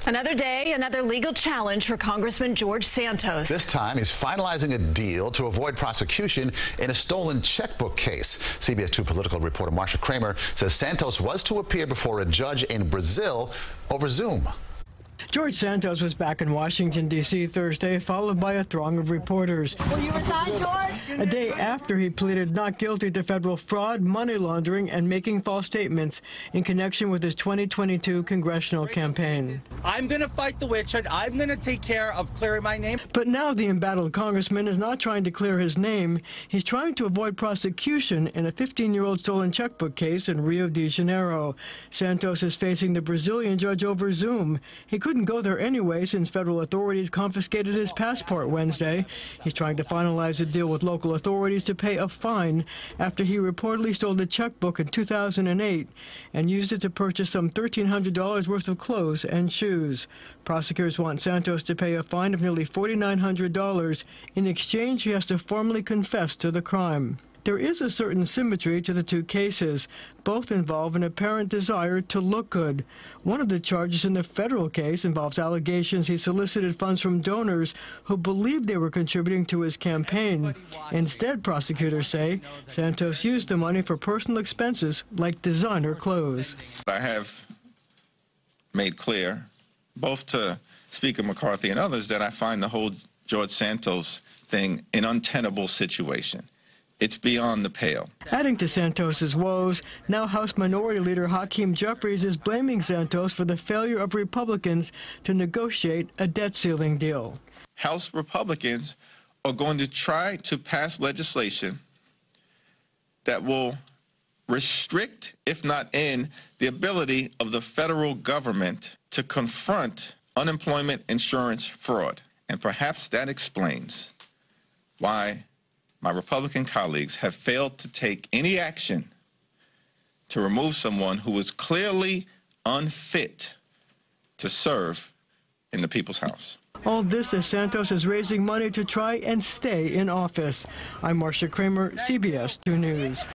Another day, another legal challenge for Congressman George Santos. This time, he's finalizing a deal to avoid prosecution in a stolen checkbook case. CBS 2 political reporter Marcia Kramer says Santos was to appear before a judge in Brazil over Zoom. George Santos was back in Washington, D.C. Thursday, followed by a throng of reporters. Will you resign, George? A day after he pleaded not guilty to federal fraud, money laundering, and making false statements in connection with his 2022 congressional campaign. I'm going to fight the witch hunt. I'm going to take care of clearing my name. But now the embattled congressman is not trying to clear his name. He's trying to avoid prosecution in a 15-year-old stolen checkbook case in Rio de Janeiro. Santos is facing the Brazilian judge over Zoom. He couldn't go there anyway since federal authorities confiscated his passport Wednesday. He's trying to finalize a deal with local authorities to pay a fine after he reportedly stole a checkbook in 2008 and used it to purchase some $1,300 worth of clothes and shoes. Prosecutors want Santos to pay a fine of nearly $4,900. In exchange, he has to formally confess to the crime. There is a certain symmetry to the two cases. Both involve an apparent desire to look good. One of the charges in the federal case involves allegations he solicited funds from donors who believed they were contributing to his campaign. Instead, prosecutors say, Santos used the money for personal expenses like designer clothes. I have made clear, both to Speaker McCarthy and others, that I find the whole George Santos thing an untenable situation. It's beyond the pale. Adding to Santos's woes, now House Minority Leader Hakeem Jeffries is blaming Santos for the failure of Republicans to negotiate a debt ceiling deal. House Republicans are going to try to pass legislation that will restrict, if not end, the ability of the federal government to confront unemployment insurance fraud. And perhaps that explains why my Republican colleagues have failed to take any action to remove someone who is clearly unfit to serve in the People's House. All this as Santos is raising money to try and stay in office. I'm Marcia Kramer, CBS 2 News.